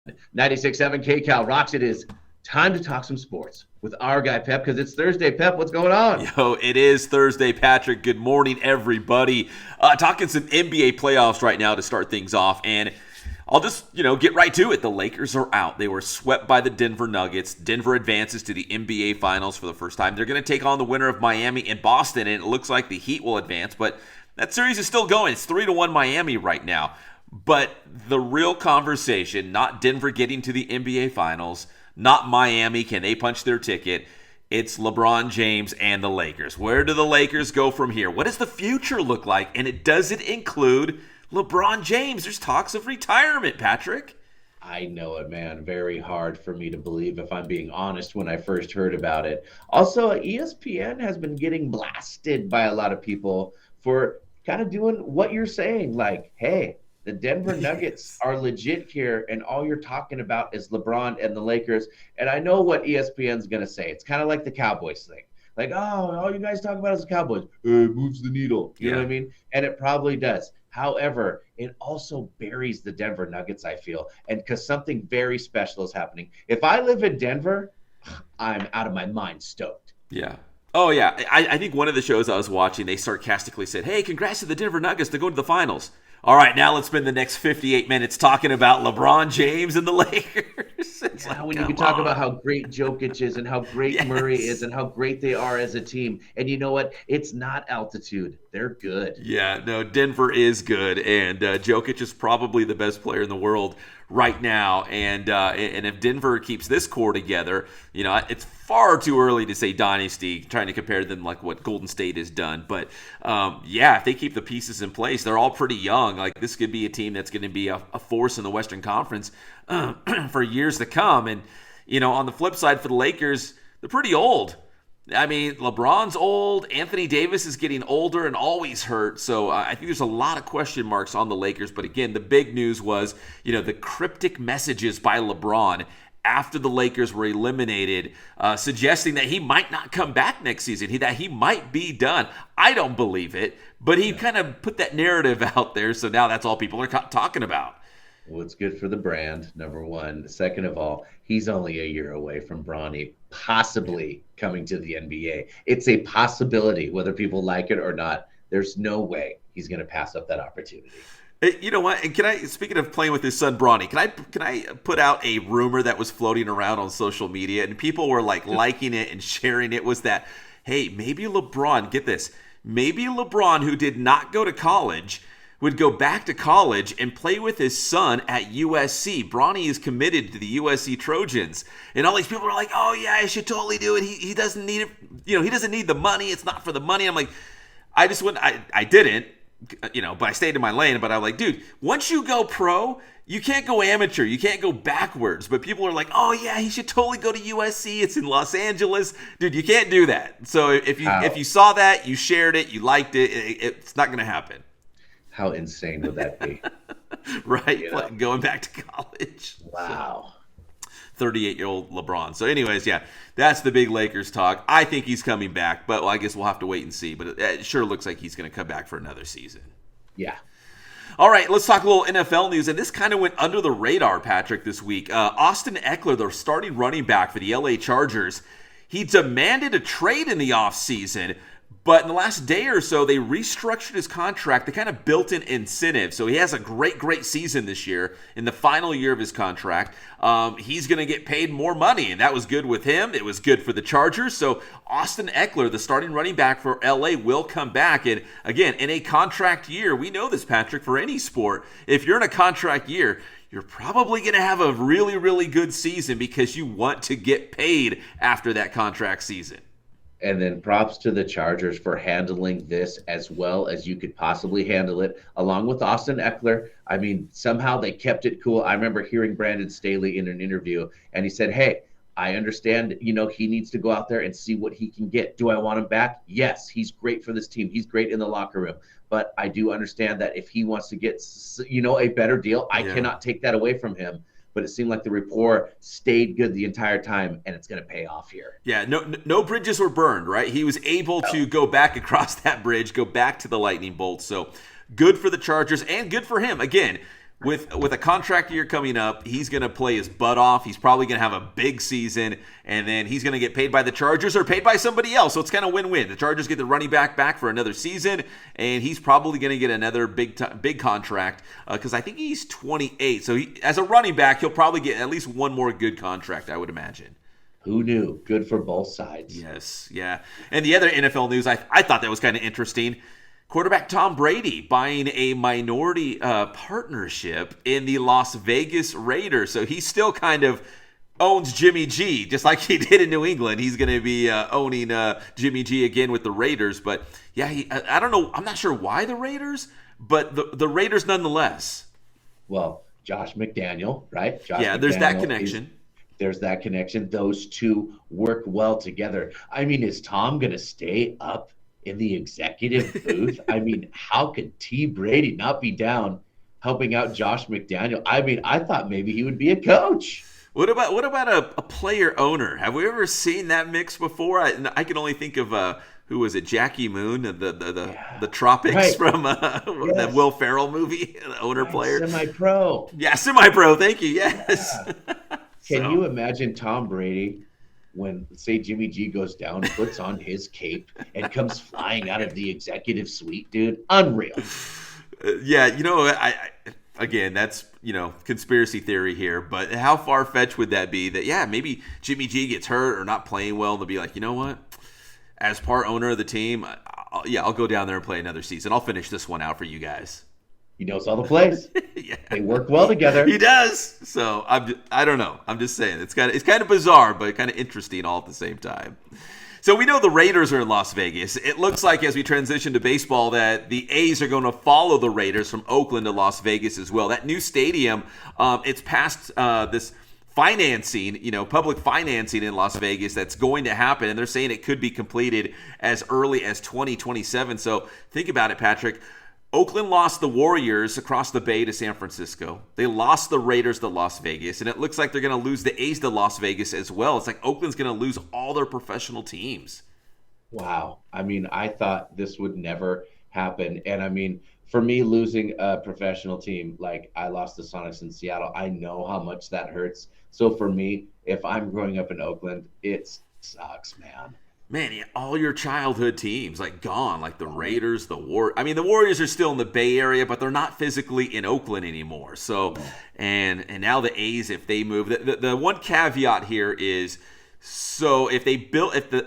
96.7 KCAL rocks. It is time to talk some sports with our guy Pep because it's Thursday. Pep, what's going on? Yo, it is Thursday, Patrick. Good morning, everybody. Talking some NBA playoffs right now to start things off, and I'll just, get right to it. The Lakers are out. They were swept by the Denver Nuggets. Denver advances to the NBA Finals for the first time. They're going to take on the winner of Miami and Boston, and it looks like the Heat will advance, but that series is still going. It's 3-1 Miami right now. But the real conversation, not Denver getting to the NBA Finals, not Miami, can they punch their ticket? It's LeBron James and the Lakers. Where do the Lakers go from here? What does the future look like? And does it include LeBron James? There's talks of retirement, Patrick. I know it, man. Very hard for me to believe, if I'm being honest, when I first heard about it. Also, ESPN has been getting blasted by a lot of people for kind of doing what you're saying. Like, hey, the Denver Nuggets are legit here, and all you're talking about is LeBron and the Lakers. And I know what ESPN's going to say. It's kind of like the Cowboys thing. Like, oh, all you guys talk about is the Cowboys. It moves the needle. You know what I mean? And it probably does. However, it also buries the Denver Nuggets, I feel, and because something very special is happening. If I live in Denver, I'm out of my mind stoked. Yeah. Oh, yeah. I think one of the shows I was watching, they sarcastically said, hey, congrats to the Denver Nuggets. They're going to the finals. All right, now let's spend the next 58 minutes talking about LeBron James and the Lakers. When you can talk about how great Jokic is and how great Murray is and how great they are as a team. And you know what? It's not altitude. They're good. Yeah, no, Denver is good. And Jokic is probably the best player in the world right now. And if Denver keeps this core together, it's far too early to say dynasty, trying to compare them like what Golden State has done. But if they keep the pieces in place, they're all pretty young. Like this could be a team that's going to be a force in the Western Conference for years to come. And, on the flip side for the Lakers, they're pretty old. I mean, LeBron's old. Anthony Davis is getting older and always hurt. So I think there's a lot of question marks on the Lakers. But again, the big news was, the cryptic messages by LeBron after the Lakers were eliminated, suggesting that he might not come back next season, that he might be done. I don't believe it, but he kind of put that narrative out there. So now that's all people are talking about. Well, it's good for the brand, number one. Second of all, he's only a year away from Bronny possibly coming to the NBA. It's a possibility, whether people like it or not. There's no way he's going to pass up that opportunity. You know what? And speaking of playing with his son Bronny, can I put out a rumor that was floating around on social media and people were like liking it and sharing it? Was that, hey, maybe LeBron, get this, maybe LeBron, who did not go to college, would go back to college and play with his son at USC. Bronny is committed to the USC Trojans. And all these people are like, oh yeah, I should totally do it. He doesn't need it. He doesn't need the money. It's not for the money. I'm like, I just wouldn't, I didn't, but I stayed in my lane. But I'm like, dude, once you go pro, you can't go amateur. You can't go backwards. But people are like, oh yeah, he should totally go to USC. It's in Los Angeles. Dude, you can't do that. So if you saw that, you shared it, you liked it, it's not going to happen. How insane would that be? Right? Going back to college. Wow. 38-year-old LeBron. So anyways, that's the big Lakers talk. I think he's coming back, but I guess we'll have to wait and see. But it sure looks like he's going to come back for another season. Yeah. All right, let's talk a little NFL news. And this kind of went under the radar, Patrick, this week. Austin Ekeler, the starting running back for the LA Chargers, he demanded a trade in the offseason. But in the last day or so, they restructured his contract. They kind of built in incentives. So he has a great season this year. In the final year of his contract, he's going to get paid more money. And that was good with him. It was good for the Chargers. So Austin Ekeler, the starting running back for LA, will come back. And again, in a contract year, we know this, Patrick, for any sport, if you're in a contract year, you're probably going to have a really, really good season because you want to get paid after that contract season. And then props to the Chargers for handling this as well as you could possibly handle it, along with Austin Ekeler. I mean, somehow they kept it cool. I remember hearing Brandon Staley in an interview, and he said, hey, I understand, he needs to go out there and see what he can get. Do I want him back? Yes, he's great for this team. He's great in the locker room. But I do understand that if he wants to get, a better deal, I cannot take that away from him. But it seemed like the rapport stayed good the entire time, and it's going to pay off here. Yeah, no bridges were burned, right? He was able to go back across that bridge, go back to the lightning bolt. So good for the Chargers and good for him. Again, with a contract year coming up, he's going to play his butt off. He's probably going to have a big season, and then he's going to get paid by the Chargers or paid by somebody else. So it's kind of win-win. The Chargers get the running back for another season, and he's probably going to get another big contract because I think he's 28. So as a running back, he'll probably get at least one more good contract, I would imagine. Who knew? Good for both sides. Yes, yeah. And the other NFL news, I thought that was kind of interesting. Quarterback Tom Brady buying a minority partnership in the Las Vegas Raiders. So he still kind of owns Jimmy G, just like he did in New England. He's going to be owning Jimmy G again with the Raiders. But yeah, I don't know. I'm not sure why the Raiders, but the Raiders nonetheless. Well, Josh McDaniel, right? There's that connection. There's that connection. Those two work well together. I mean, is Tom going to stay up in the executive booth? I mean, how could T. Brady not be down helping out Josh McDaniel? I mean, I thought maybe he would be a coach. What about a player owner? Have we ever seen that mix before? I can only think of who was it? Jackie Moon, the Tropics right. from that Will Ferrell movie, the owner player. Semi-pro. Yeah, semi-pro. Thank you. Yes. Yeah. Can you imagine Tom Brady when, say, Jimmy G goes down, puts on his cape, and comes flying out of the executive suite, dude? Unreal. Yeah, again, that's, conspiracy theory here, but how far-fetched would that be that, maybe Jimmy G gets hurt or not playing well, and they'll be like, you know what? As part owner of the team, I'll go down there and play another season. I'll finish this one out for you guys. He knows all the plays. Yeah. They work well together. He does. So I don't know. I'm just saying it's kind of bizarre, but kind of interesting all at the same time. So we know the Raiders are in Las Vegas. It looks like as we transition to baseball that the A's are going to follow the Raiders from Oakland to Las Vegas as well. That new stadium, it's past this financing, public financing in Las Vegas that's going to happen, and they're saying it could be completed as early as 2027. So think about it, Patrick. Oakland lost the Warriors across the bay to San Francisco. They lost the Raiders to Las Vegas, and it looks like they're going to lose the A's to Las Vegas as well. It's like Oakland's going to lose all their professional teams. Wow. I mean, I thought this would never happen. And I mean, for me, losing a professional team, like I lost the Sonics in Seattle, I know how much that hurts. So for me, if I'm growing up in Oakland, it sucks, man. Man, all your childhood teams gone, like the Raiders, the Warriors are still in the Bay Area, but they're not physically in Oakland anymore. So, and now the A's, if they move, the one caveat here is, so if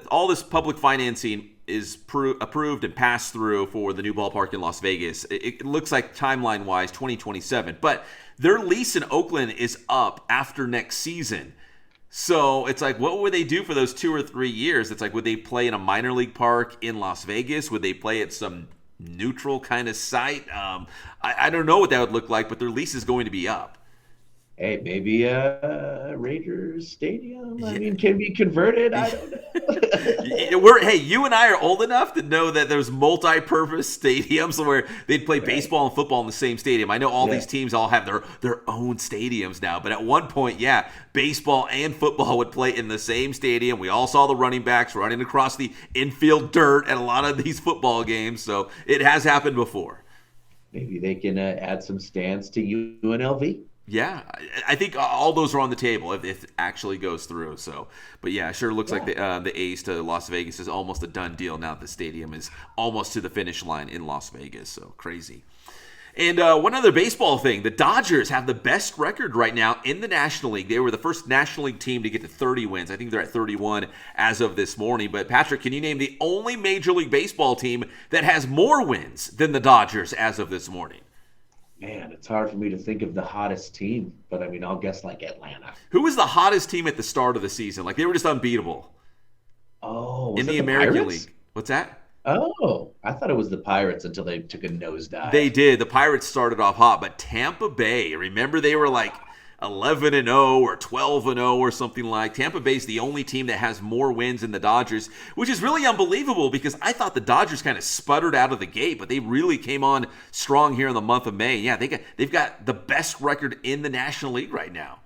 all this public financing is approved and passed through for the new ballpark in Las Vegas, it looks like timeline-wise 2027. But their lease in Oakland is up after next season. So it's like, what would they do for those 2 or 3 years? It's like, would they play in a minor league park in Las Vegas? Would they play at some neutral kind of site? I don't know what that would look like, but their lease is going to be up. Hey, maybe a Raiders stadium, I mean, can be converted. I don't know. Hey, you and I are old enough to know that there's multi-purpose stadiums where they'd play baseball and football in the same stadium. I know all these teams all have their own stadiums now, but at one point, baseball and football would play in the same stadium. We all saw the running backs running across the infield dirt at a lot of these football games, so it has happened before. Maybe they can add some stands to UNLV. Yeah, I think all those are on the table if it actually goes through. So, but it sure looks like the A's to Las Vegas is almost a done deal now that the stadium is almost to the finish line in Las Vegas. So crazy. And one other baseball thing, the Dodgers have the best record right now in the National League. They were the first National League team to get to 30 wins. I think they're at 31 as of this morning. But Patrick, can you name the only Major League Baseball team that has more wins than the Dodgers as of this morning? Man, it's hard for me to think of the hottest team, but I mean, I'll guess Atlanta. Who was the hottest team at the start of the season? They were just unbeatable. Oh, in the American League. What's that? Oh, I thought it was the Pirates until they took a nosedive. They did. The Pirates started off hot, but Tampa Bay, remember they were 11-0 or 12-0 or something like. Tampa Bay's the only team that has more wins than the Dodgers, which is really unbelievable because I thought the Dodgers kind of sputtered out of the gate, but they really came on strong here in the month of May. Yeah, they've got the best record in the National League right now.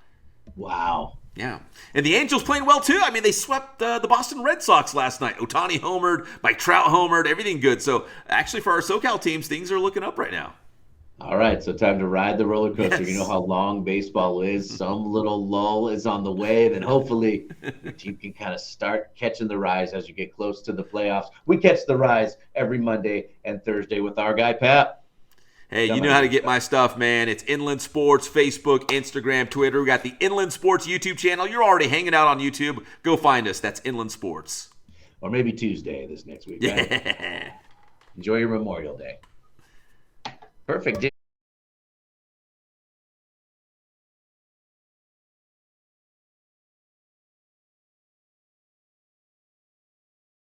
Wow. Yeah. And the Angels playing well, too. I mean, they swept the Boston Red Sox last night. Ohtani homered, Mike Trout homered, everything good. So, actually, for our SoCal teams, things are looking up right now. All right, so time to ride the roller coaster. You know Yes. how long baseball is. Some little lull is on the way. Then hopefully your team can kind of start catching the rise as you get close to the playoffs. We catch the rise every Monday and Thursday with our guy Pat. Hey, Tell you him how know to how to get your get stuff. my stuff, man. It's Inland Sports, Facebook, Instagram, Twitter. We got the Inland Sports YouTube channel. You're already hanging out on YouTube. Go find us. That's Inland Sports. Or maybe Tuesday this next week, right? Yeah. Enjoy your Memorial Day. Perfect.